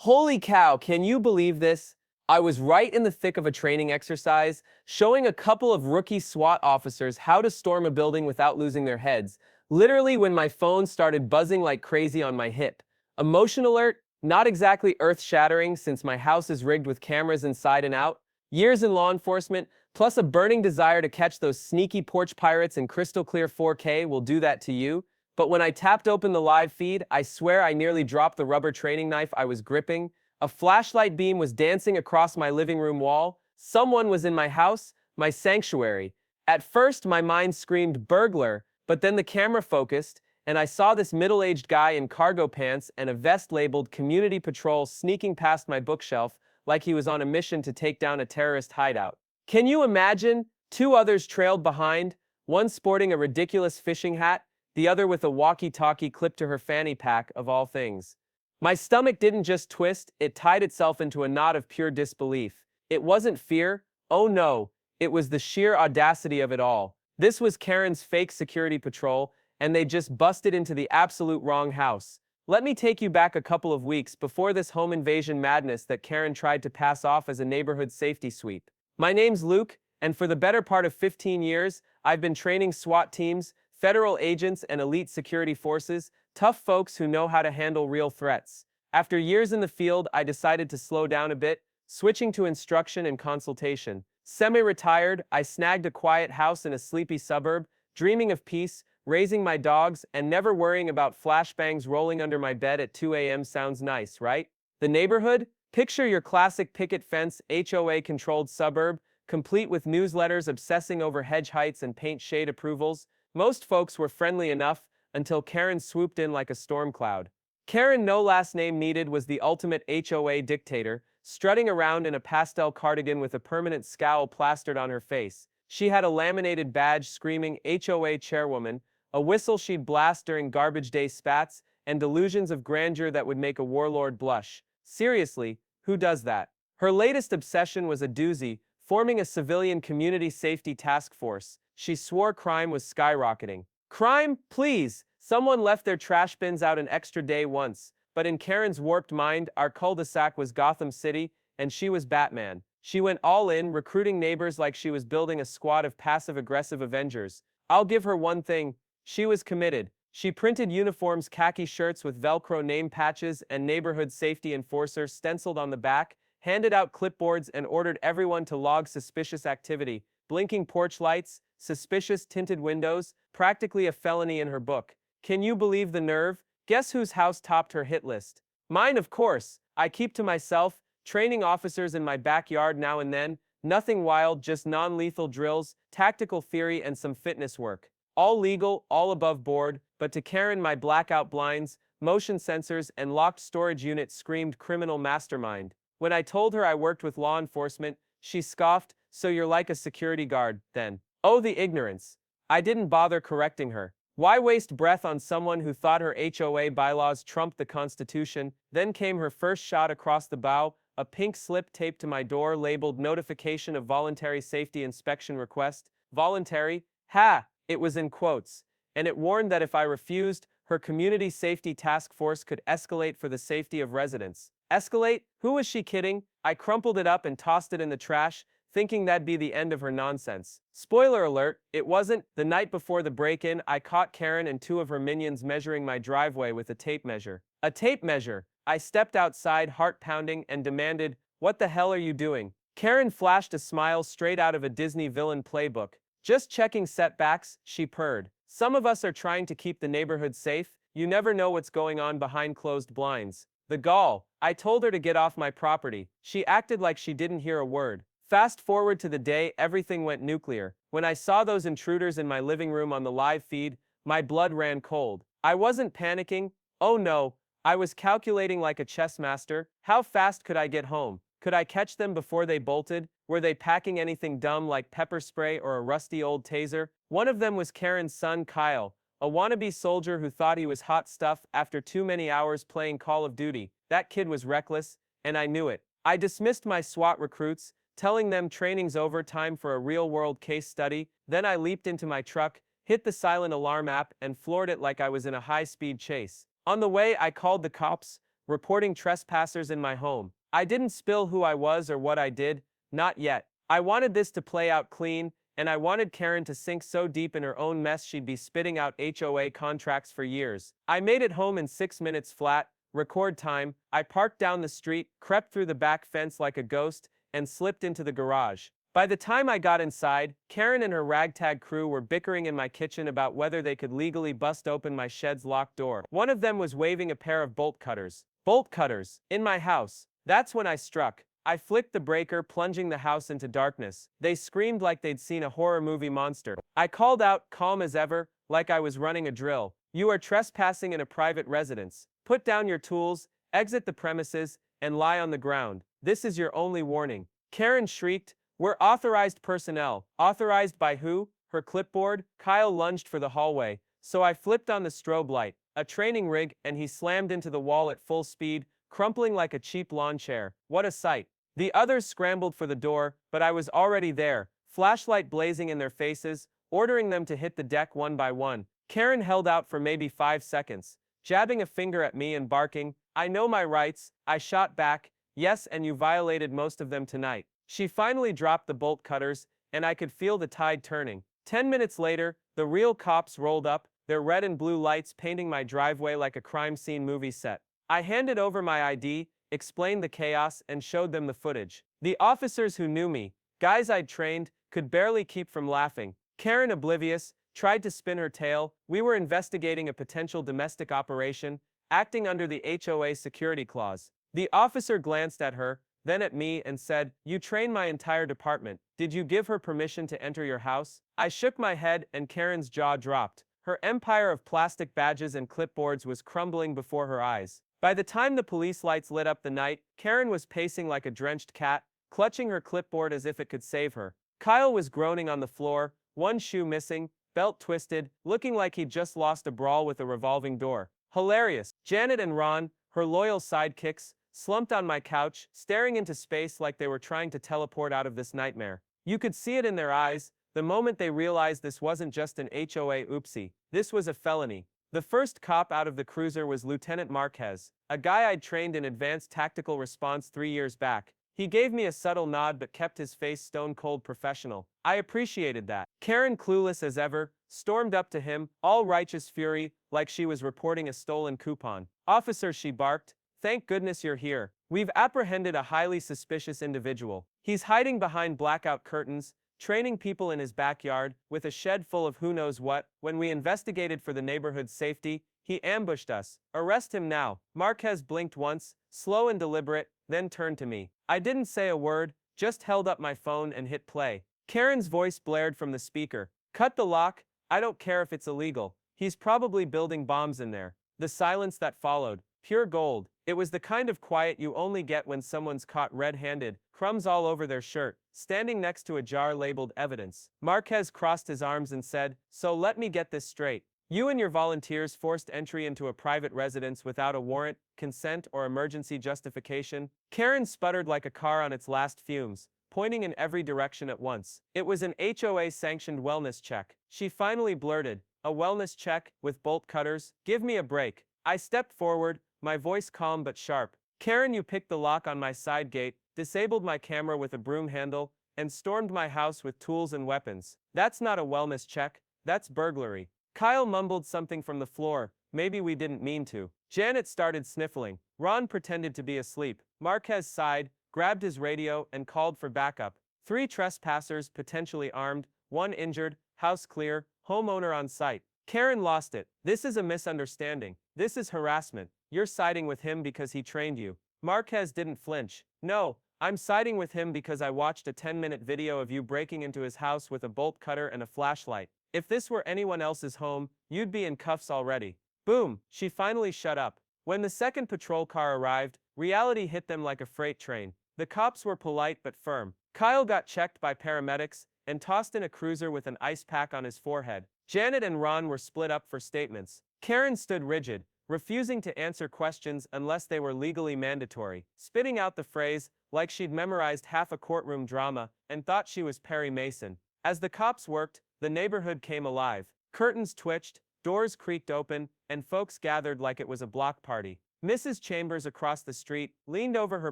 Holy cow, can you believe this? I was right in the thick of a training exercise, showing a couple of rookie SWAT officers how to storm a building without losing their heads, literally when my phone started buzzing like crazy on my hip. Emotion alert? Not exactly earth-shattering since my house is rigged with cameras inside and out. Years in law enforcement, plus a burning desire to catch those sneaky porch pirates in crystal clear 4K will do that to you. But when I tapped open the live feed, I swear I nearly dropped the rubber training knife I was gripping. A flashlight beam was dancing across my living room wall. Someone was in my house, my sanctuary. At first, my mind screamed burglar, but then the camera focused, and I saw this middle-aged guy in cargo pants and a vest labeled Community Patrol sneaking past my bookshelf like he was on a mission to take down a terrorist hideout. Can you imagine? Two others trailed behind, one sporting a ridiculous fishing hat, the other with a walkie-talkie clipped to her fanny pack, of all things. My stomach didn't just twist, it tied itself into a knot of pure disbelief. It wasn't fear, oh no, it was the sheer audacity of it all. This was Karen's fake security patrol, and they just busted into the absolute wrong house. Let me take you back a couple of weeks before this home invasion madness that Karen tried to pass off as a neighborhood safety sweep. My name's Luke, and for the better part of 15 years, I've been training SWAT teams, federal agents and elite security forces, tough folks who know how to handle real threats. After years in the field, I decided to slow down a bit, switching to instruction and consultation. Semi-retired, I snagged a quiet house in a sleepy suburb, dreaming of peace, raising my dogs, and never worrying about flashbangs rolling under my bed at 2 a.m. Sounds nice, right? The neighborhood? Picture your classic picket fence, HOA-controlled suburb, complete with newsletters obsessing over hedge heights and paint shade approvals. Most folks were friendly enough until Karen swooped in like a storm cloud. Karen, no last name needed, was the ultimate HOA dictator, strutting around in a pastel cardigan with a permanent scowl plastered on her face. She had a laminated badge screaming HOA chairwoman, a whistle she'd blast during garbage day spats, and delusions of grandeur that would make a warlord blush. Seriously, who does that? Her latest obsession was a doozy, forming a civilian community safety task force. She swore crime was skyrocketing. Crime? Please! Someone left their trash bins out an extra day once. But in Karen's warped mind, our cul-de-sac was Gotham City, and she was Batman. She went all in, recruiting neighbors like she was building a squad of passive-aggressive Avengers. I'll give her one thing. She was committed. She printed uniforms, khaki shirts with Velcro name patches and neighborhood safety enforcer stenciled on the back, handed out clipboards and ordered everyone to log suspicious activity. Blinking porch lights, suspicious tinted windows, practically a felony in her book. Can you believe the nerve? Guess whose house topped her hit list? Mine, of course. I keep to myself, training officers in my backyard now and then. Nothing wild, just non-lethal drills, tactical theory, and some fitness work. All legal, all above board, but to Karen, my blackout blinds, motion sensors, and locked storage unit screamed criminal mastermind. When I told her I worked with law enforcement, she scoffed, "So you're like a security guard, then?" Oh, the ignorance. I didn't bother correcting her. Why waste breath on someone who thought her HOA bylaws trumped the Constitution? Then came her first shot across the bow, a pink slip taped to my door labeled Notification of Voluntary Safety Inspection Request. Voluntary? Ha! It was in quotes. And it warned that if I refused, her community safety task force could escalate for the safety of residents. Escalate? Who was she kidding? I crumpled it up and tossed it in the trash, thinking that'd be the end of her nonsense. Spoiler alert, it wasn't. The night before the break-in, I caught Karen and two of her minions measuring my driveway with a tape measure. A tape measure! I stepped outside, heart pounding, and demanded, "What the hell are you doing?" Karen flashed a smile straight out of a Disney villain playbook. "Just checking setbacks," she purred. "Some of us are trying to keep the neighborhood safe. You never know what's going on behind closed blinds." The gall. I told her to get off my property. She acted like she didn't hear a word. Fast forward to the day everything went nuclear. When I saw those intruders in my living room on the live feed, my blood ran cold. I wasn't panicking. Oh no. I was calculating like a chess master. How fast could I get home? Could I catch them before they bolted? Were they packing anything dumb like pepper spray or a rusty old taser? One of them was Karen's son Kyle, a wannabe soldier who thought he was hot stuff after too many hours playing Call of Duty. That kid was reckless, and I knew it. I dismissed my SWAT recruits, telling them training's over, time for a real-world case study. Then I leaped into my truck, hit the silent alarm app, and floored it like I was in a high-speed chase. On the way, I called the cops, reporting trespassers in my home. I didn't spill who I was or what I did, not yet. I wanted this to play out clean, and I wanted Karen to sink so deep in her own mess she'd be spitting out HOA contracts for years. I made it home in 6 minutes flat, record time. I parked down the street, crept through the back fence like a ghost, and slipped into the garage. By the time I got inside, Karen and her ragtag crew were bickering in my kitchen about whether they could legally bust open my shed's locked door. One of them was waving a pair of bolt cutters. Bolt cutters! In my house. That's when I struck. I flicked the breaker, plunging the house into darkness. They screamed like they'd seen a horror movie monster. I called out, calm as ever, like I was running a drill. You are trespassing in a private residence. Put down your tools, exit the premises, and lie on the ground. This is your only warning. Karen shrieked, we're authorized personnel. Authorized by who? Her clipboard? Kyle lunged for the hallway, so I flipped on the strobe light, a training rig, and he slammed into the wall at full speed, crumpling like a cheap lawn chair. What a sight. The others scrambled for the door, but I was already there, flashlight blazing in their faces, ordering them to hit the deck one by one. Karen held out for maybe 5 seconds, jabbing a finger at me and barking, I know my rights. I shot back, yes, and you violated most of them tonight. She finally dropped the bolt cutters, and I could feel the tide turning. 10 minutes later, the real cops rolled up, their red and blue lights painting my driveway like a crime scene movie set. I handed over my ID, explained the chaos, and showed them the footage. The officers who knew me, guys I'd trained, could barely keep from laughing. Karen, oblivious, tried to spin her tale. We were investigating a potential domestic operation, acting under the HOA security clause. The officer glanced at her, then at me, and said, you train my entire department. Did you give her permission to enter your house? I shook my head, and Karen's jaw dropped. Her empire of plastic badges and clipboards was crumbling before her eyes. By the time the police lights lit up the night, Karen was pacing like a drenched cat, clutching her clipboard as if it could save her. Kyle was groaning on the floor, one shoe missing, belt twisted, looking like he'd just lost a brawl with a revolving door. Hilarious. Janet and Ron, her loyal sidekicks, slumped on my couch, staring into space like they were trying to teleport out of this nightmare. You could see it in their eyes, the moment they realized this wasn't just an HOA oopsie. This was a felony. The first cop out of the cruiser was Lieutenant Marquez, a guy I'd trained in advanced tactical response 3 years back. He gave me a subtle nod but kept his face stone-cold professional. I appreciated that. Karen, clueless as ever, stormed up to him, all righteous fury, like she was reporting a stolen coupon. Officer, she barked. Thank goodness you're here. We've apprehended a highly suspicious individual. He's hiding behind blackout curtains, training people in his backyard, with a shed full of who knows what. When we investigated for the neighborhood's safety, he ambushed us. Arrest him now. Marquez blinked once, slow and deliberate, then turned to me. I didn't say a word, just held up my phone and hit play. Karen's voice blared from the speaker. Cut the lock. I don't care if it's illegal. He's probably building bombs in there. The silence that followed. Pure gold. It was the kind of quiet you only get when someone's caught red-handed, crumbs all over their shirt, standing next to a jar labeled evidence. Marquez crossed his arms and said, so let me get this straight. You and your volunteers forced entry into a private residence without a warrant, consent, or emergency justification. Karen sputtered like a car on its last fumes, pointing in every direction at once. It was an HOA-sanctioned wellness check. She finally blurted, a wellness check, with bolt cutters? Give me a break. I stepped forward, my voice calm but sharp. Karen, you picked the lock on my side gate, disabled my camera with a broom handle, and stormed my house with tools and weapons. That's not a wellness check, that's burglary. Kyle mumbled something from the floor, maybe we didn't mean to. Janet started sniffling. Ron pretended to be asleep. Marquez sighed, grabbed his radio, and called for backup. 3 trespassers, potentially armed, 1 injured, house clear, homeowner on site. Karen lost it. This is a misunderstanding. This is harassment. You're siding with him because he trained you. Marquez didn't flinch. No, I'm siding with him because I watched a 10-minute video of you breaking into his house with a bolt cutter and a flashlight. If this were anyone else's home, you'd be in cuffs already. Boom, she finally shut up. When the second patrol car arrived, reality hit them like a freight train. The cops were polite but firm. Kyle got checked by paramedics and tossed in a cruiser with an ice pack on his forehead. Janet and Ron were split up for statements. Karen stood rigid, refusing to answer questions unless they were legally mandatory, spitting out the phrase like she'd memorized half a courtroom drama and thought she was Perry Mason. As the cops worked, the neighborhood came alive. Curtains twitched, doors creaked open, and folks gathered like it was a block party. Mrs. Chambers across the street leaned over her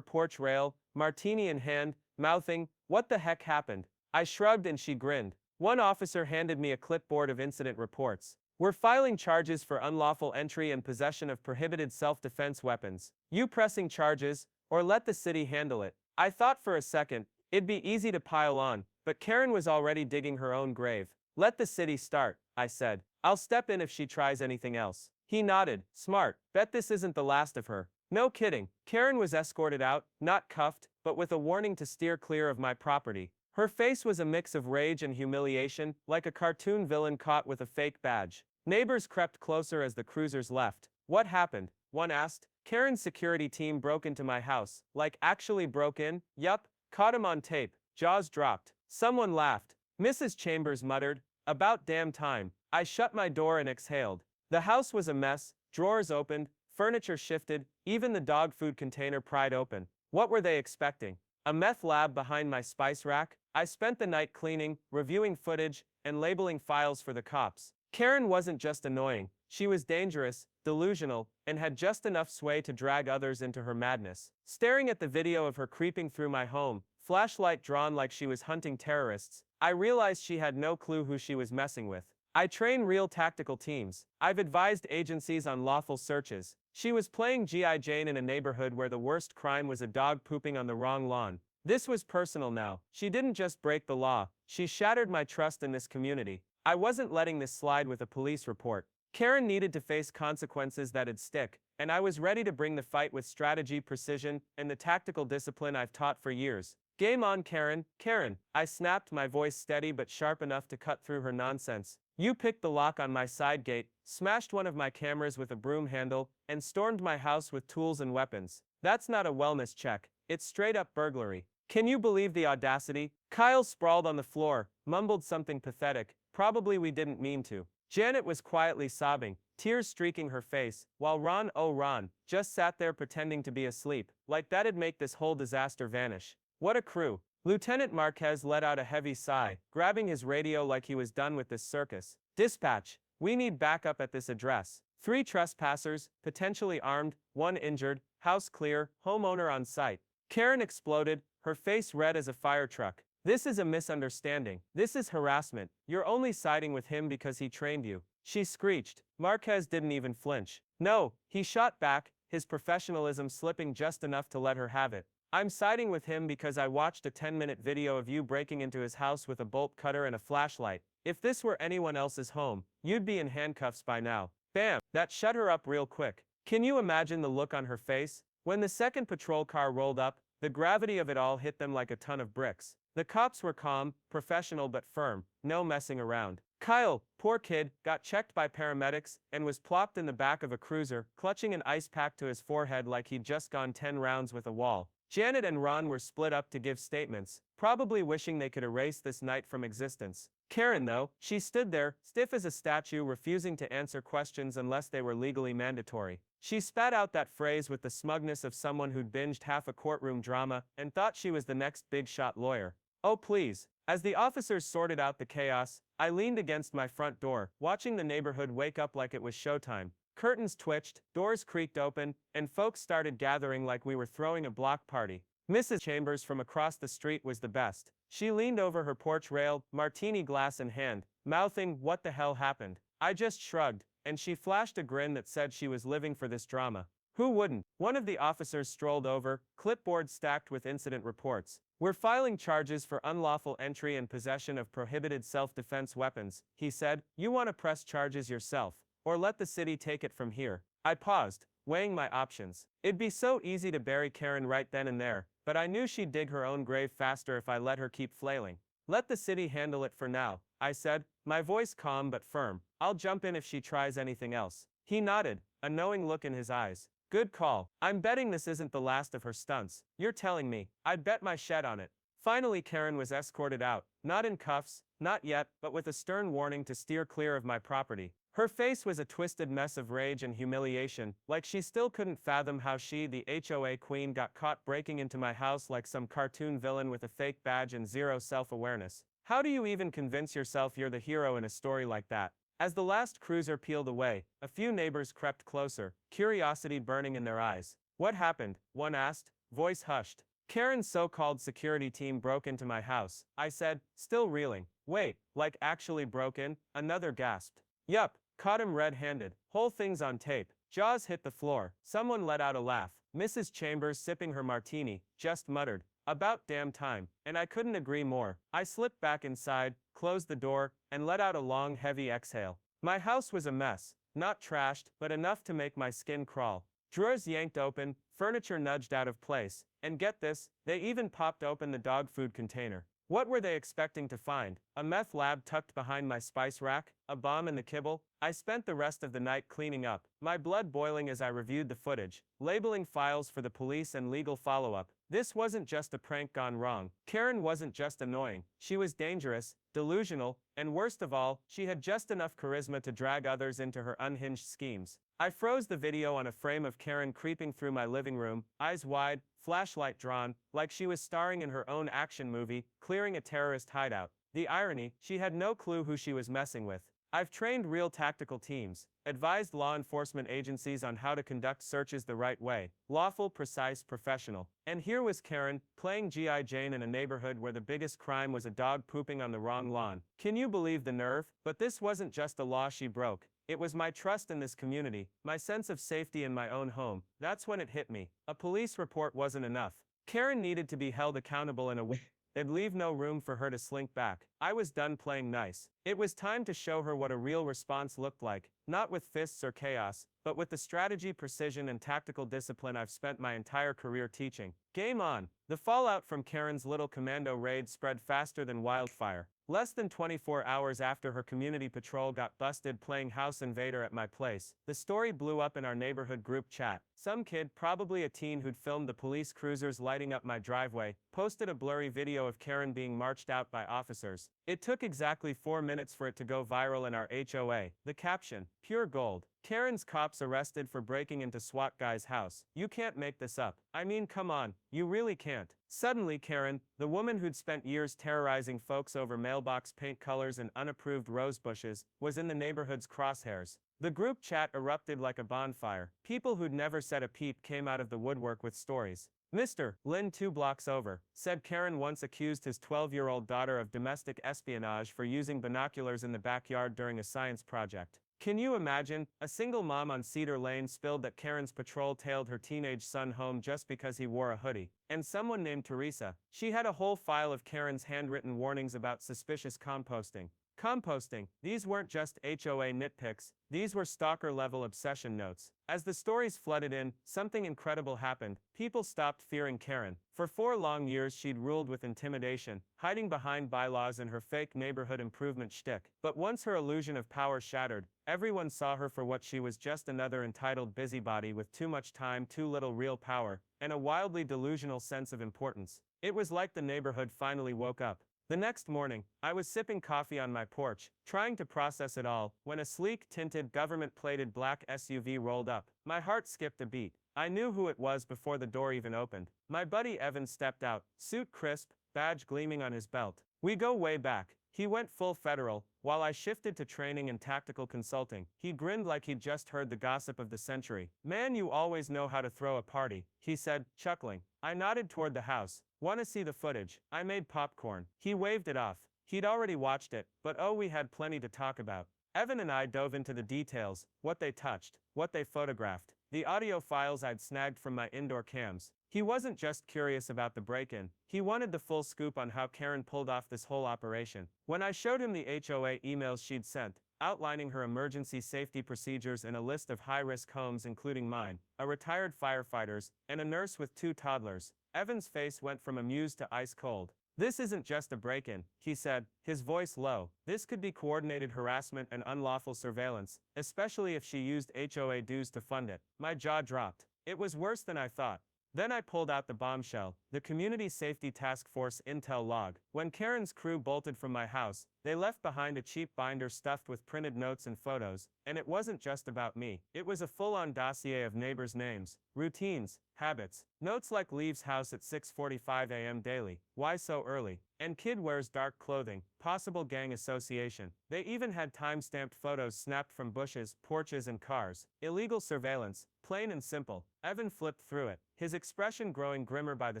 porch rail, martini in hand, mouthing, "What the heck happened?" I shrugged and she grinned. One officer handed me a clipboard of incident reports. "We're filing charges for unlawful entry and possession of prohibited self-defense weapons. You pressing charges, or let the city handle it?" I thought for a second, it'd be easy to pile on, but Karen was already digging her own grave. "Let the city start," I said. "I'll step in if she tries anything else." He nodded. "Smart. Bet this isn't the last of her." No kidding. Karen was escorted out, not cuffed, but with a warning to steer clear of my property. Her face was a mix of rage and humiliation, like a cartoon villain caught with a fake badge. Neighbors crept closer as the cruisers left. "What happened?" one asked. "Karen's security team broke into my house." "Like actually broke in?" "Yup. Caught him on tape." Jaws dropped. Someone laughed. Mrs. Chambers muttered, "About damn time." I shut my door and exhaled. The house was a mess, drawers opened, furniture shifted, even the dog food container pried open. What were they expecting? A meth lab behind my spice rack? I spent the night cleaning, reviewing footage, and labeling files for the cops. Karen wasn't just annoying, she was dangerous, delusional, and had just enough sway to drag others into her madness. Staring at the video of her creeping through my home, flashlight drawn like she was hunting terrorists, I realized she had no clue who she was messing with. I train real tactical teams. I've advised agencies on lawful searches. She was playing G.I. Jane in a neighborhood where the worst crime was a dog pooping on the wrong lawn. This was personal now. She didn't just break the law, she shattered my trust in this community. I wasn't letting this slide with a police report. Karen needed to face consequences that'd stick, and I was ready to bring the fight with strategy, precision, and the tactical discipline I've taught for years. "Game on, Karen." "Karen," I snapped, my voice steady but sharp enough to cut through her nonsense. "You picked the lock on my side gate, smashed one of my cameras with a broom handle, and stormed my house with tools and weapons. That's not a wellness check, it's straight up burglary. Can you believe the audacity?" Kyle sprawled on the floor, mumbled something pathetic, "Probably we didn't mean to." Janet was quietly sobbing, tears streaking her face, while Ron just sat there pretending to be asleep, like that'd make this whole disaster vanish. What a crew. Lieutenant Marquez let out a heavy sigh, grabbing his radio like he was done with this circus. "Dispatch, we need backup at this address. 3 trespassers, potentially armed, 1 injured, house clear, homeowner on site." Karen exploded, her face red as a fire truck. "This is a misunderstanding. This is harassment. You're only siding with him because he trained you." She screeched. Marquez didn't even flinch. "No," he shot back, his professionalism slipping just enough to let her have it. "I'm siding with him because I watched a 10-minute video of you breaking into his house with a bolt cutter and a flashlight. If this were anyone else's home, you'd be in handcuffs by now." Bam! That shut her up real quick. Can you imagine the look on her face? When the second patrol car rolled up, the gravity of it all hit them like a ton of bricks. The cops were calm, professional but firm, no messing around. Kyle, poor kid, got checked by paramedics and was plopped in the back of a cruiser, clutching an ice pack to his forehead like he'd just gone 10 rounds with a wall. Janet and Ron were split up to give statements, probably wishing they could erase this night from existence. Karen, though, she stood there, stiff as a statue, refusing to answer questions unless they were legally mandatory. She spat out that phrase with the smugness of someone who'd binged half a courtroom drama and thought she was the next big-shot lawyer. "Oh please." As the officers sorted out the chaos, I leaned against my front door, watching the neighborhood wake up like it was showtime. Curtains twitched, doors creaked open, and folks started gathering like we were throwing a block party. Mrs. Chambers from across the street was the best. She leaned over her porch rail, martini glass in hand, mouthing, "What the hell happened?" I just shrugged, and she flashed a grin that said she was living for this drama. Who wouldn't? One of the officers strolled over, clipboard stacked with incident reports. "We're filing charges for unlawful entry and possession of prohibited self-defense weapons," he said. "You want to press charges yourself, or let the city take it from here?" I paused, weighing my options. It'd be so easy to bury Karen right then and there, but I knew she'd dig her own grave faster if I let her keep flailing. "Let the city handle it for now," I said, my voice calm but firm. "I'll jump in if she tries anything else." He nodded, a knowing look in his eyes. "Good call. I'm betting this isn't the last of her stunts." "You're telling me." "I'd bet my shed on it." Finally Karen was escorted out, not in cuffs, not yet, but with a stern warning to steer clear of my property. Her face was a twisted mess of rage and humiliation, like she still couldn't fathom how she, the HOA queen, got caught breaking into my house like some cartoon villain with a fake badge and zero self-awareness. How do you even convince yourself you're the hero in a story like that? As the last cruiser peeled away, a few neighbors crept closer, curiosity burning in their eyes. "What happened?" one asked, voice hushed. "Karen's so-called security team broke into my house," I said, still reeling. "Wait, like actually broke in?" another gasped. "Yup, caught him red-handed. Whole thing's on tape." Jaws hit the floor. Someone let out a laugh. Mrs. Chambers, sipping her martini, just muttered, "About damn time," and I couldn't agree more. I slipped back inside, closed the door, and let out a long, heavy exhale. My house was a mess, not trashed, but enough to make my skin crawl. Drawers yanked open, furniture nudged out of place, and get this, they even popped open the dog food container. What were they expecting to find? A meth lab tucked behind my spice rack? A bomb in the kibble? I spent the rest of the night cleaning up, my blood boiling as I reviewed the footage, labeling files for the police and legal follow-up. This wasn't just a prank gone wrong. Karen wasn't just annoying. She was dangerous, delusional, and worst of all, she had just enough charisma to drag others into her unhinged schemes. I froze the video on a frame of Karen creeping through my living room, eyes wide, flashlight drawn, like she was starring in her own action movie, clearing a terrorist hideout. The irony, she had no clue who she was messing with. I've trained real tactical teams, advised law enforcement agencies on how to conduct searches the right way, lawful, precise, professional. And here was Karen, playing G.I. Jane in a neighborhood where the biggest crime was a dog pooping on the wrong lawn. Can you believe the nerve? But this wasn't just a law she broke. It was my trust in this community, my sense of safety in my own home. That's when it hit me. A police report wasn't enough. Karen needed to be held accountable in a way that'd leave no room for her to slink back. I was done playing nice. It was time to show her what a real response looked like, not with fists or chaos, but with the strategy, precision, and tactical discipline I've spent my entire career teaching. Game on. The fallout from Karen's little commando raid spread faster than wildfire. Less than 24 hours after her community patrol got busted playing House Invader at my place, the story blew up in our neighborhood group chat. Some kid, probably a teen who'd filmed the police cruisers lighting up my driveway, posted a blurry video of Karen being marched out by officers. It took exactly 4 minutes for it to go viral in our HOA. The caption, pure gold. Karen's cops arrested for breaking into SWAT guy's house. You can't make this up. I mean, come on, you really can't. Suddenly Karen, the woman who'd spent years terrorizing folks over mailbox paint colors and unapproved rose bushes, was in the neighborhood's crosshairs. The group chat erupted like a bonfire. People who'd never said a peep came out of the woodwork with stories. "Mr. Lynn 2 blocks over," said Karen once accused his 12-year-old daughter of domestic espionage for using binoculars in the backyard during a science project. Can you imagine? A single mom on Cedar Lane spilled that Karen's patrol tailed her teenage son home just because he wore a hoodie. And someone named Teresa. She had a whole file of Karen's handwritten warnings about suspicious composting. Composting. These weren't just HOA nitpicks, these were stalker-level obsession notes. As the stories flooded in, something incredible happened. People stopped fearing Karen. For 4 long years she'd ruled with intimidation, hiding behind bylaws and her fake neighborhood improvement shtick. But once her illusion of power shattered, everyone saw her for what she was, just another entitled busybody with too much time, too little real power, and a wildly delusional sense of importance. It was like the neighborhood finally woke up. The next morning, I was sipping coffee on my porch, trying to process it all, when a sleek, tinted, government-plated black SUV rolled up. My heart skipped a beat. I knew who it was before the door even opened. My buddy Evan stepped out, suit crisp, badge gleaming on his belt. We go way back. He went full federal, while I shifted to training and tactical consulting. He grinned like he'd just heard the gossip of the century. "Man, you always know how to throw a party," he said, chuckling. I nodded toward the house. "Wanna see the footage? I made popcorn." He waved it off. He'd already watched it, but oh, we had plenty to talk about. Evan and I dove into the details, what they touched, what they photographed, the audio files I'd snagged from my indoor cams. He wasn't just curious about the break-in, he wanted the full scoop on how Karen pulled off this whole operation. When I showed him the HOA emails she'd sent, outlining her emergency safety procedures and a list of high-risk homes including mine, a retired firefighter's, and a nurse with 2 toddlers, Evan's face went from amused to ice-cold. "This isn't just a break-in," he said, his voice low. "This could be coordinated harassment and unlawful surveillance, especially if she used HOA dues to fund it." My jaw dropped. It was worse than I thought. Then I pulled out the bombshell, the Community Safety Task Force intel log. When Karen's crew bolted from my house, they left behind a cheap binder stuffed with printed notes and photos, and it wasn't just about me. It was a full-on dossier of neighbors' names, routines, habits. Notes like leaves house at 6:45 a.m. daily, why so early, and kid wears dark clothing, possible gang association. They even had time-stamped photos snapped from bushes, porches and cars. Illegal surveillance, plain and simple. Evan flipped through it, his expression growing grimmer by the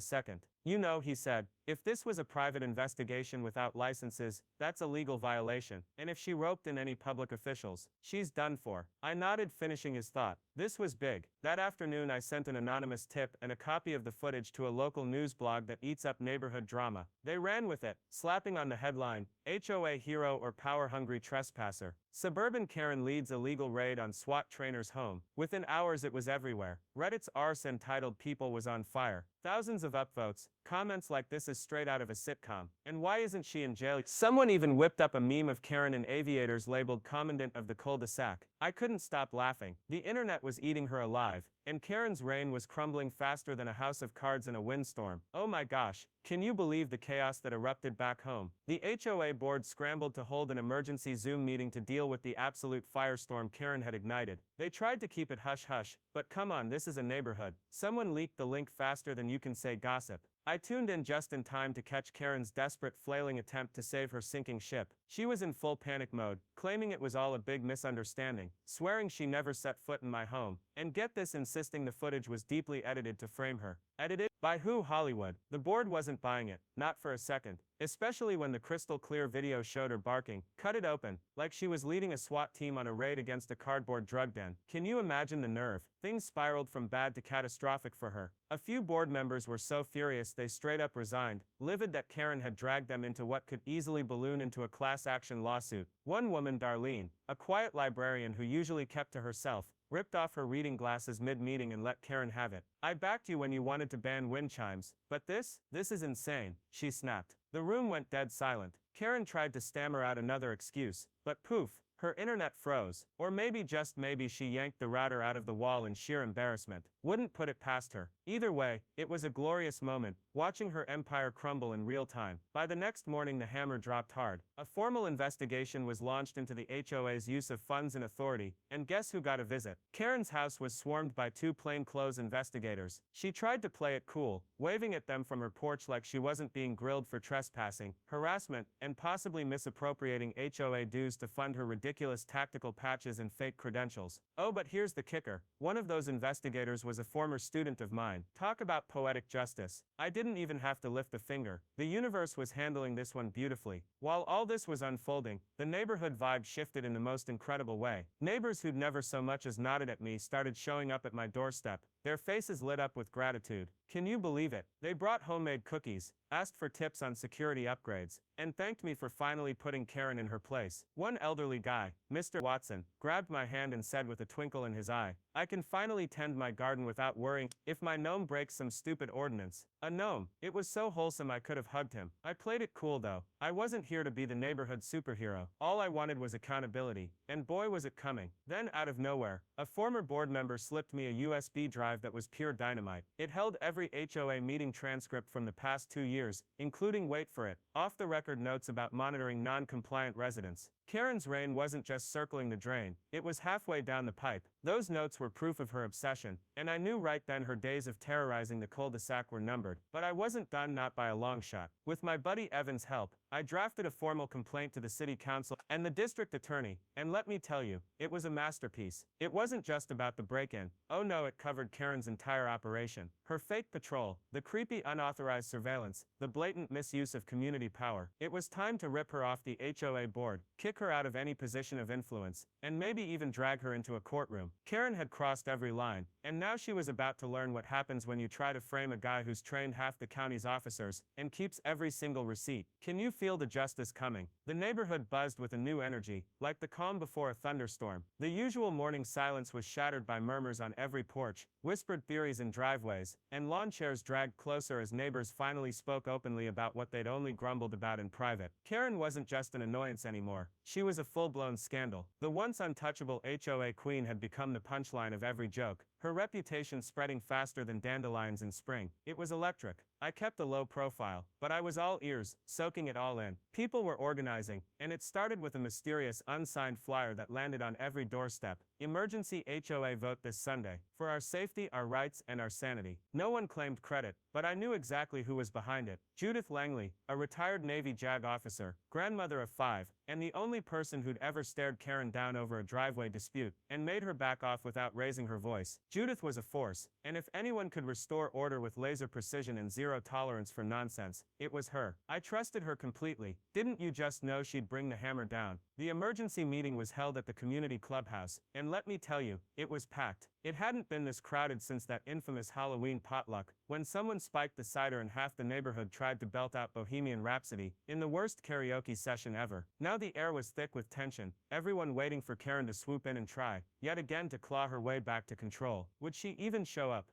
second. You know, he said, if this was a private investigation without licenses, that's a legal violation. And if she roped in any public officials, she's done for. I nodded, finishing his thought. This was big. That afternoon I sent an anonymous tip and a copy of the footage to a local news blog that eats up neighborhood drama. They ran with it, slapping on the headline, HOA hero or power-hungry trespasser. Suburban Karen leads illegal raid on SWAT trainer's home. Within hours it was everywhere. Reddit's arse entitled People was on fire. Thousands of upvotes, comments like this is straight out of a sitcom. And why isn't she in jail? Someone even whipped up a meme of Karen in aviators labeled Commandant of the cul-de-sac. I couldn't stop laughing. The internet was eating her alive, and Karen's reign was crumbling faster than a house of cards in a windstorm. Oh my gosh, can you believe the chaos that erupted back home? The HOA board scrambled to hold an emergency Zoom meeting to deal with the absolute firestorm Karen had ignited. They tried to keep it hush-hush, but come on, this is a neighborhood. Someone leaked the link faster than you can say gossip. I tuned in just in time to catch Karen's desperate flailing attempt to save her sinking ship. She was in full panic mode, claiming it was all a big misunderstanding, swearing she never set foot in my home, and get this, insisting the footage was deeply edited to frame her. Edited? By who? Hollywood. The board wasn't buying it, not for a second. Especially when the crystal clear video showed her barking, cut it open, like she was leading a SWAT team on a raid against a cardboard drug den. Can you imagine the nerve? Things spiraled from bad to catastrophic for her. A few board members were so furious they straight up resigned, livid that Karen had dragged them into what could easily balloon into a class action lawsuit. One woman, Darlene, a quiet librarian who usually kept to herself, ripped off her reading glasses mid-meeting and let Karen have it. I backed you when you wanted to ban wind chimes, but this is insane, she snapped. The room went dead silent. Karen tried to stammer out another excuse, but poof, her internet froze. Or maybe, just maybe, she yanked the router out of the wall in sheer embarrassment. Wouldn't put it past her. Either way, it was a glorious moment, watching her empire crumble in real time. By the next morning the hammer dropped hard. A formal investigation was launched into the HOA's use of funds and authority, and guess who got a visit? Karen's house was swarmed by two plainclothes investigators. She tried to play it cool, waving at them from her porch like she wasn't being grilled for trespassing, harassment, and possibly misappropriating HOA dues to fund her ridiculous tactical patches and fake credentials. Oh, but here's the kicker. One of those investigators was a former student of mine. Talk about poetic justice. I didn't even have to lift a finger. The universe was handling this one beautifully. While all this was unfolding, the neighborhood vibe shifted in the most incredible way. Neighbors who'd never so much as nodded at me started showing up at my doorstep, their faces lit up with gratitude. Can you believe it? They brought homemade cookies, asked for tips on security upgrades, and thanked me for finally putting Karen in her place. One elderly guy, Mr. Watson, grabbed my hand and said with a twinkle in his eye, I can finally tend my garden without worrying if my gnome breaks some stupid ordinance. A gnome. It was so wholesome I could have hugged him. I played it cool though. I wasn't here to be the neighborhood superhero. All I wanted was accountability. And boy was it coming. Then out of nowhere, a former board member slipped me a USB drive that was pure dynamite. It held every HOA meeting transcript from the past 2 years, including, wait for it, off-the-record notes about monitoring non-compliant residents. Karen's reign wasn't just circling the drain, it was halfway down the pipe. Those notes were proof of her obsession, and I knew right then her days of terrorizing the cul-de-sac were numbered. But I wasn't done, not by a long shot. With my buddy Evan's help, I drafted a formal complaint to the city council and the district attorney, and let me tell you, it was a masterpiece. It wasn't just about the break-in. Oh no, it covered Karen's entire operation. Her fake patrol, the creepy unauthorized surveillance, the blatant misuse of community power. It was time to rip her off the HOA board, kick her out of any position of influence, and maybe even drag her into a courtroom. Karen had crossed every line, and now she was about to learn what happens when you try to frame a guy who's trained half the county's officers and keeps every single receipt. Can you feel the justice coming? The neighborhood buzzed with a new energy, like the calm before a thunderstorm. The usual morning silence was shattered by murmurs on every porch, whispered theories in driveways, and lawn chairs dragged closer as neighbors finally spoke openly about what they'd only grumbled about in private. Karen wasn't just an annoyance anymore. She was a full-blown scandal. The once untouchable HOA queen had become the punchline of every joke. her reputation spreading faster than dandelions in spring. It was electric. I kept a low profile, but I was all ears, soaking it all in. People were organizing, and it started with a mysterious unsigned flyer that landed on every doorstep. Emergency HOA vote this Sunday. For our safety, our rights, and our sanity. No one claimed credit, but I knew exactly who was behind it. Judith Langley, a retired Navy JAG officer, grandmother of 5, and the only person who'd ever stared Karen down over a driveway dispute, and made her back off without raising her voice. Judith was a force, and if anyone could restore order with laser precision and zero tolerance for nonsense, it was her. I trusted her completely. Didn't you just know she'd bring the hammer down? The emergency meeting was held at the community clubhouse, and let me tell you, it was packed. It hadn't been this crowded since that infamous Halloween potluck, when someone spiked the cider and half the neighborhood tried to belt out Bohemian Rhapsody, in the worst karaoke session ever. Now the air was thick with tension, everyone waiting for Karen to swoop in and try, yet again to claw her way back to control. Would she even show up?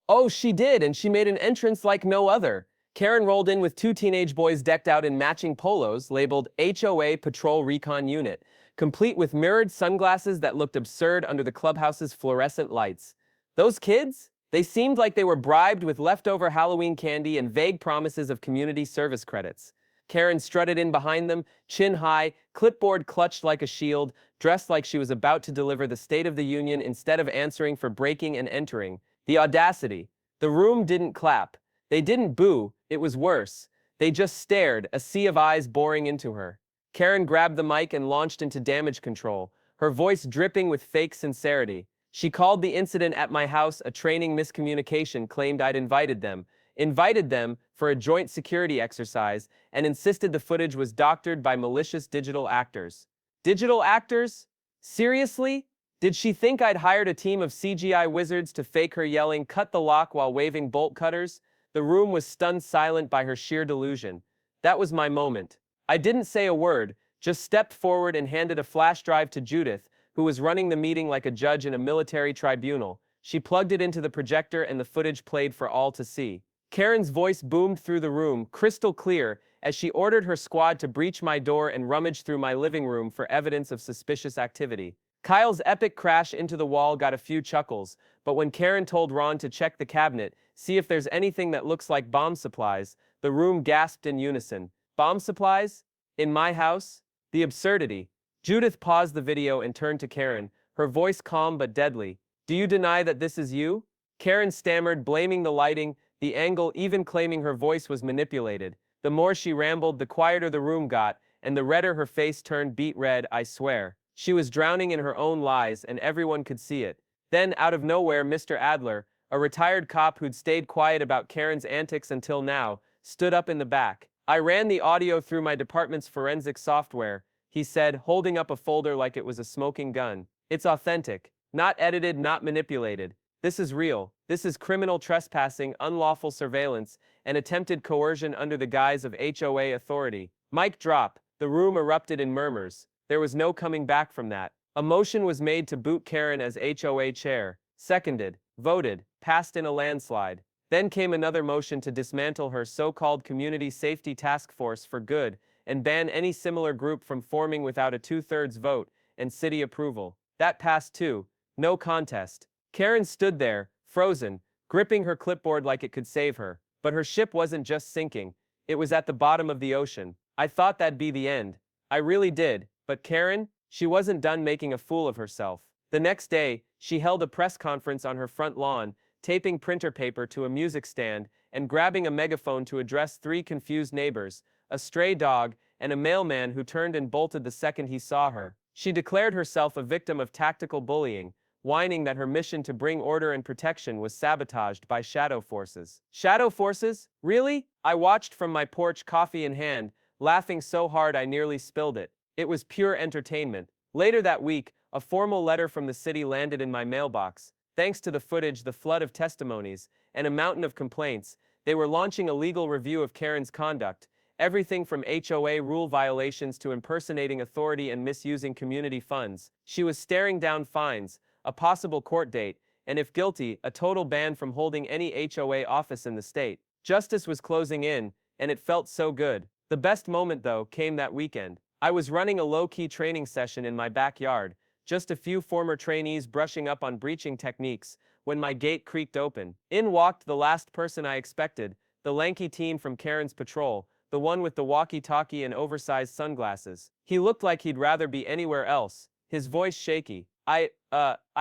Oh, she did, and she made an entrance like no other. Karen rolled in with 2 teenage boys decked out in matching polos labeled HOA Patrol Recon Unit, complete with mirrored sunglasses that looked absurd under the clubhouse's fluorescent lights. Those kids? They seemed like they were bribed with leftover Halloween candy and vague promises of community service credits. Karen strutted in behind them, chin high, clipboard clutched like a shield, dressed like she was about to deliver the State of the Union instead of answering for breaking and entering. The audacity. The room didn't clap. They didn't boo, it was worse. They just stared, a sea of eyes boring into her. Karen grabbed the mic and launched into damage control, her voice dripping with fake sincerity. She called the incident at my house a training miscommunication, claimed I'd invited them for a joint security exercise, and insisted the footage was doctored by malicious digital actors. Digital actors? Seriously? Did she think I'd hired a team of CGI wizards to fake her yelling, "Cut the lock," while waving bolt cutters? The room was stunned silent by her sheer delusion. That was my moment. I didn't say a word, just stepped forward and handed a flash drive to Judith, who was running the meeting like a judge in a military tribunal. She plugged it into the projector and the footage played for all to see. Karen's voice boomed through the room, crystal clear, as she ordered her squad to breach my door and rummage through my living room for evidence of suspicious activity. Kyle's epic crash into the wall got a few chuckles, but when Karen told Ron to check the cabinet, see if there's anything that looks like bomb supplies, the room gasped in unison. Bomb supplies? In my house? The absurdity. Judith paused the video and turned to Karen, her voice calm but deadly. Do you deny that this is you? Karen stammered, blaming the lighting, the angle, even claiming her voice was manipulated. The more she rambled, the quieter the room got, and the redder her face turned beet red, I swear. She was drowning in her own lies, and everyone could see it. Then, out of nowhere, Mr. Adler, a retired cop who'd stayed quiet about Karen's antics until now, stood up in the back. I ran the audio through my department's forensic software, he said, holding up a folder like it was a smoking gun. It's authentic. Not edited, not manipulated. This is real. This is criminal trespassing, unlawful surveillance, and attempted coercion under the guise of HOA authority. Mic drop. The room erupted in murmurs. There was no coming back from that. A motion was made to boot Karen as HOA chair. Seconded. Voted. Passed in a landslide. Then came another motion to dismantle her so-called Community Safety Task Force for good and ban any similar group from forming without a 2/3 vote and city approval. That passed too. No contest. Karen stood there, frozen, gripping her clipboard like it could save her. But her ship wasn't just sinking. It was at the bottom of the ocean. I thought that'd be the end. I really did. But Karen, she wasn't done making a fool of herself. The next day, she held a press conference on her front lawn, taping printer paper to a music stand and grabbing a megaphone to address 3 confused neighbors, a stray dog, and a mailman who turned and bolted the second he saw her. She declared herself a victim of tactical bullying, whining that her mission to bring order and protection was sabotaged by shadow forces. Shadow forces? Really? I watched from my porch, coffee in hand, laughing so hard I nearly spilled it. It was pure entertainment. Later that week, a formal letter from the city landed in my mailbox. Thanks to the footage, the flood of testimonies, and a mountain of complaints, they were launching a legal review of Karen's conduct, everything from HOA rule violations to impersonating authority and misusing community funds. She was staring down fines, a possible court date, and if guilty, a total ban from holding any HOA office in the state. Justice was closing in, and it felt so good. The best moment, though, came that weekend. I was running a low-key training session in my backyard, just a few former trainees brushing up on breaching techniques, when my gate creaked open. In walked the last person I expected, the lanky teen from Karen's patrol, the one with the walkie-talkie and oversized sunglasses. He looked like he'd rather be anywhere else, his voice shaky. I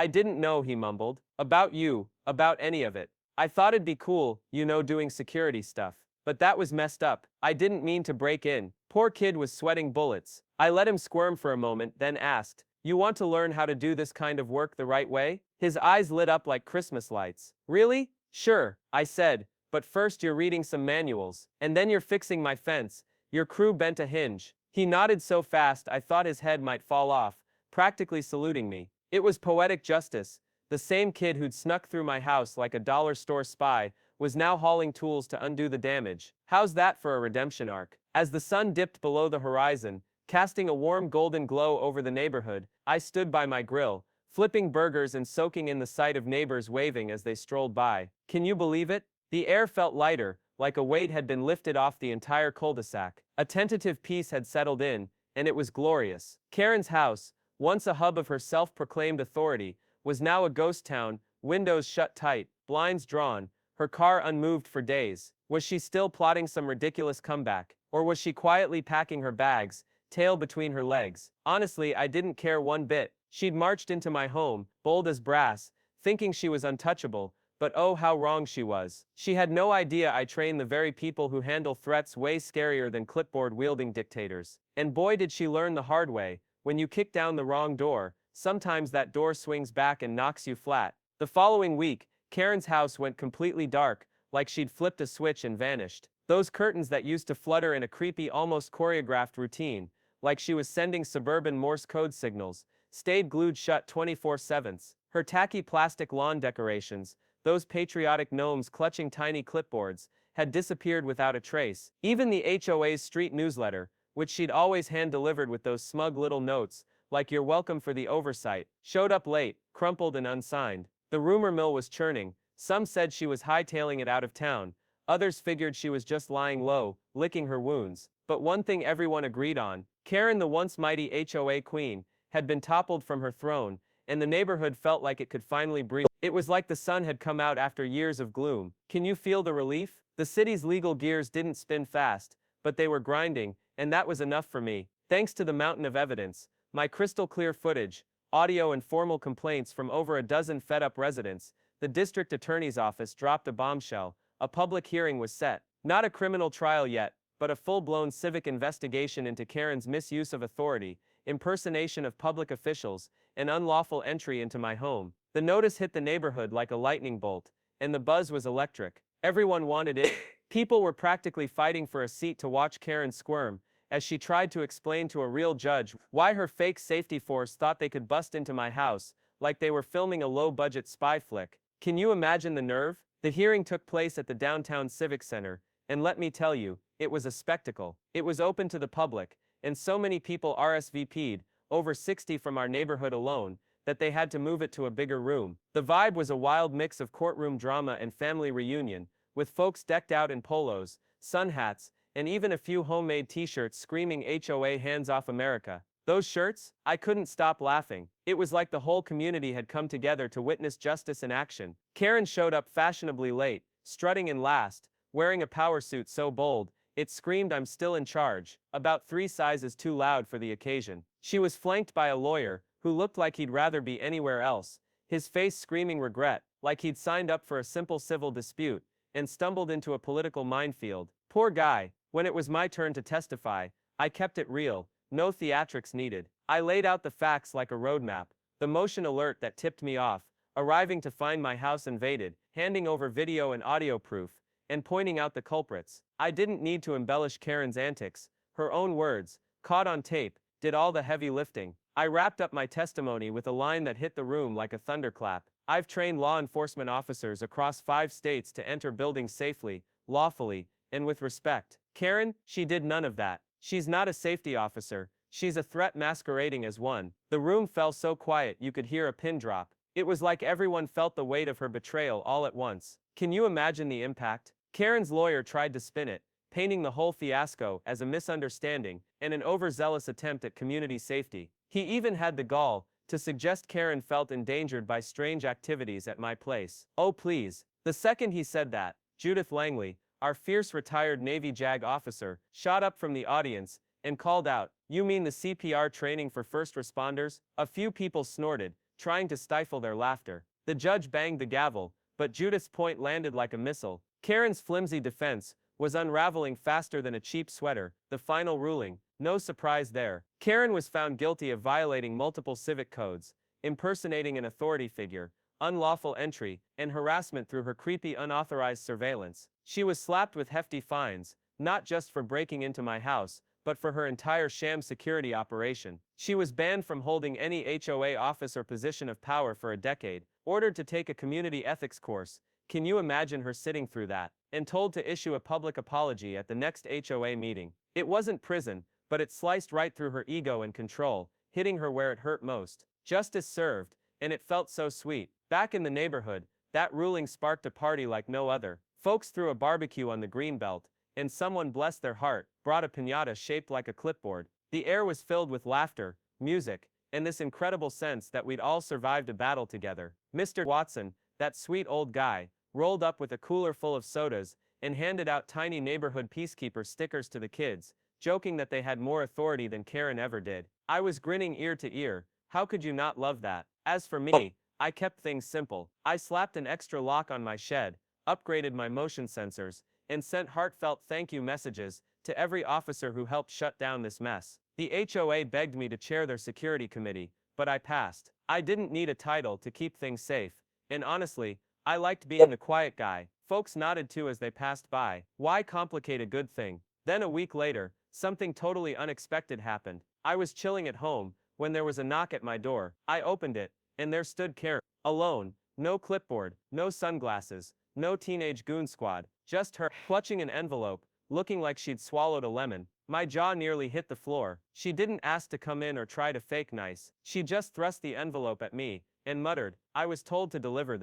didn't know, he mumbled. About you, about any of it. I thought it'd be cool, doing security stuff. But that was messed up. I didn't mean to break in. Poor kid was sweating bullets. I let him squirm for a moment, then asked, "You want to learn how to do this kind of work the right way?" His eyes lit up like Christmas lights. "Really? Sure," I said, "but first you're reading some manuals, and then you're fixing my fence." Your crew bent a hinge. He nodded so fast I thought his head might fall off, practically saluting me. It was poetic justice. The same kid who'd snuck through my house like a dollar store spy was now hauling tools to undo the damage. How's that for a redemption arc? As the sun dipped below the horizon, casting a warm golden glow over the neighborhood, I stood by my grill, flipping burgers and soaking in the sight of neighbors waving as they strolled by. Can you believe it? The air felt lighter, like a weight had been lifted off the entire cul-de-sac. A tentative peace had settled in, and it was glorious. Karen's house, once a hub of her self-proclaimed authority, was now a ghost town, windows shut tight, blinds drawn, her car unmoved for days. Was she still plotting some ridiculous comeback? Or was she quietly packing her bags, tail between her legs? Honestly, I didn't care one bit. She'd marched into my home, bold as brass, thinking she was untouchable, but oh how wrong she was. She had no idea I trained the very people who handle threats way scarier than clipboard-wielding dictators. And boy did she learn the hard way, when you kick down the wrong door, sometimes that door swings back and knocks you flat. The following week, Karen's house went completely dark, like she'd flipped a switch and vanished. Those curtains that used to flutter in a creepy, almost choreographed routine, like she was sending suburban Morse code signals, stayed glued shut 24/7. Her tacky plastic lawn decorations, those patriotic gnomes clutching tiny clipboards, had disappeared without a trace. Even the HOA's street newsletter, which she'd always hand-delivered with those smug little notes, like "You're welcome for the oversight," showed up late, crumpled and unsigned. The rumor mill was churning. Some said she was hightailing it out of town. Others figured she was just lying low, licking her wounds. But one thing everyone agreed on: Karen, the once mighty HOA queen, had been toppled from her throne, and the neighborhood felt like it could finally breathe. It was like the sun had come out after years of gloom. Can you feel the relief? The city's legal gears didn't spin fast, but they were grinding, and that was enough for me. Thanks to the mountain of evidence, my crystal-clear footage, audio and formal complaints from over a dozen fed-up residents, the district attorney's office dropped a bombshell. A public hearing was set. Not a criminal trial yet, but a full-blown civic investigation into Karen's misuse of authority, impersonation of public officials, and unlawful entry into my home. The notice hit the neighborhood like a lightning bolt, and the buzz was electric. Everyone wanted it. People were practically fighting for a seat to watch Karen squirm, as she tried to explain to a real judge why her fake safety force thought they could bust into my house, like they were filming a low-budget spy flick. Can you imagine the nerve? The hearing took place at the downtown Civic Center, and let me tell you, it was a spectacle. It was open to the public, and so many people RSVP'd, over 60 from our neighborhood alone, that they had to move it to a bigger room. The vibe was a wild mix of courtroom drama and family reunion, with folks decked out in polos, sun hats, and even a few homemade t-shirts screaming HOA hands off America. Those shirts? I couldn't stop laughing. It was like the whole community had come together to witness justice in action. Karen showed up fashionably late, strutting in last, wearing a power suit so bold, it screamed "I'm still in charge," about 3 sizes too loud for the occasion. She was flanked by a lawyer, who looked like he'd rather be anywhere else, his face screaming regret, like he'd signed up for a simple civil dispute, and stumbled into a political minefield. Poor guy. When it was my turn to testify, I kept it real, no theatrics needed. I laid out the facts like a roadmap, the motion alert that tipped me off, arriving to find my house invaded, handing over video and audio proof, and pointing out the culprits. I didn't need to embellish Karen's antics. Her own words, caught on tape, did all the heavy lifting. I wrapped up my testimony with a line that hit the room like a thunderclap. I've trained law enforcement officers across 5 states to enter buildings safely, lawfully, and with respect. Karen, she did none of that. She's not a safety officer, she's a threat masquerading as one. The room fell so quiet you could hear a pin drop. It was like everyone felt the weight of her betrayal all at once. Can you imagine the impact? Karen's lawyer tried to spin it, painting the whole fiasco as a misunderstanding and an overzealous attempt at community safety. He even had the gall to suggest Karen felt endangered by strange activities at my place. Oh please. The second he said that, Judith Langley, our fierce retired Navy JAG officer, shot up from the audience and called out, "You mean the CPR training for first responders?" A few people snorted, trying to stifle their laughter. The judge banged the gavel, but Judith's point landed like a missile. Karen's flimsy defense was unraveling faster than a cheap sweater. The final ruling, no surprise there. Karen was found guilty of violating multiple civic codes, impersonating an authority figure, unlawful entry, and harassment through her creepy unauthorized surveillance. She was slapped with hefty fines, not just for breaking into my house, but for her entire sham security operation. She was banned from holding any HOA office or position of power for a decade, ordered to take a community ethics course. Can you imagine her sitting through that? And told to issue a public apology at the next HOA meeting. It wasn't prison, but it sliced right through her ego and control, hitting her where it hurt most. Justice served, and it felt so sweet. Back in the neighborhood, that ruling sparked a party like no other. Folks threw a barbecue on the greenbelt, and someone, bless their heart, brought a piñata shaped like a clipboard. The air was filled with laughter, music, and this incredible sense that we'd all survived a battle together. Mr. Watson, that sweet old guy, rolled up with a cooler full of sodas and handed out tiny neighborhood peacekeeper stickers to the kids, joking that they had more authority than Karen ever did. I was grinning ear to ear. How could you not love that? As for me, I kept things simple. I slapped an extra lock on my shed, upgraded my motion sensors, and sent heartfelt thank you messages to every officer who helped shut down this mess. The HOA begged me to chair their security committee, but I passed. I didn't need a title to keep things safe, and honestly, I liked being the quiet guy. Folks nodded to as they passed by. Why complicate a good thing? Then a week later, something totally unexpected happened. I was chilling at home when there was a knock at my door. I opened it, and there stood Karen, alone, no clipboard, no sunglasses, no teenage goon squad, just her, clutching an envelope, looking like she'd swallowed a lemon. My jaw nearly hit the floor. She didn't ask to come in or try to fake nice. She just thrust the envelope at me and muttered, "I was told to deliver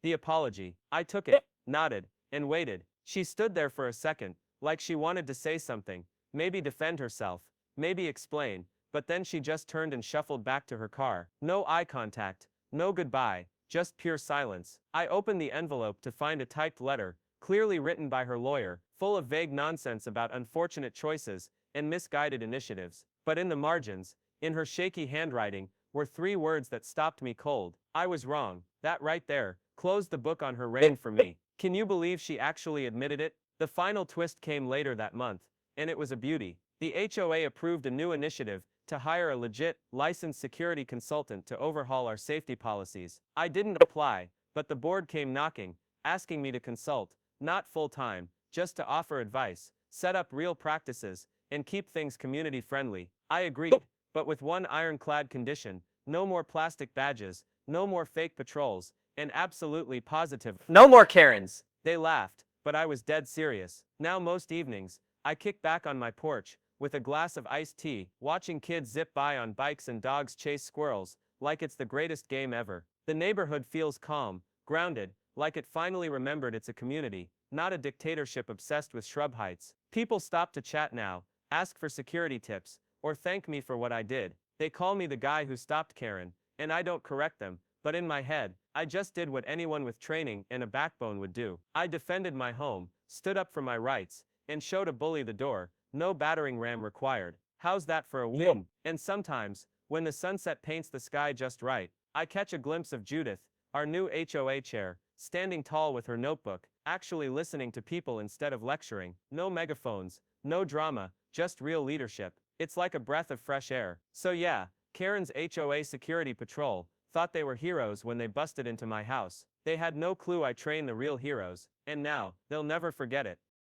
the apology." I took it, nodded, and waited. She stood there for a second, like she wanted to say something, maybe defend herself, maybe explain, but then she just turned and shuffled back to her car. No eye contact, no goodbye, just pure silence. I opened the envelope to find a typed letter, clearly written by her lawyer, full of vague nonsense about unfortunate choices and misguided initiatives. But in the margins, in her shaky handwriting, were 3 words that stopped me cold. I was wrong. That right there closed the book on her reign for me. Can you believe she actually admitted it? The final twist came later that month, and it was a beauty. The HOA approved a new initiative to hire a legit, licensed security consultant to overhaul our safety policies. I didn't apply, but the board came knocking, asking me to consult, not full-time, just to offer advice, set up real practices, and keep things community-friendly. I agreed, but with one ironclad condition: no more plastic badges, no more fake patrols, and absolutely positive, no more Karens. They laughed, but I was dead serious. Now most evenings, I kick back on my porch, with a glass of iced tea, watching kids zip by on bikes and dogs chase squirrels, like it's the greatest game ever. The neighborhood feels calm, grounded, like it finally remembered it's a community, not a dictatorship obsessed with shrub heights. People stop to chat now, ask for security tips, or thank me for what I did. They call me the guy who stopped Karen, and I don't correct them, but in my head, I just did what anyone with training and a backbone would do. I defended my home, stood up for my rights, and showed a bully the door. No battering ram required. How's that for a win? And sometimes, when the sunset paints the sky just right, I catch a glimpse of Judith, our new HOA chair, standing tall with her notebook, actually listening to people instead of lecturing. No megaphones, no drama, just real leadership. It's like a breath of fresh air. So yeah, Karen's HOA security patrol thought they were heroes when they busted into my house. They had no clue I trained the real heroes, and now, they'll never forget it.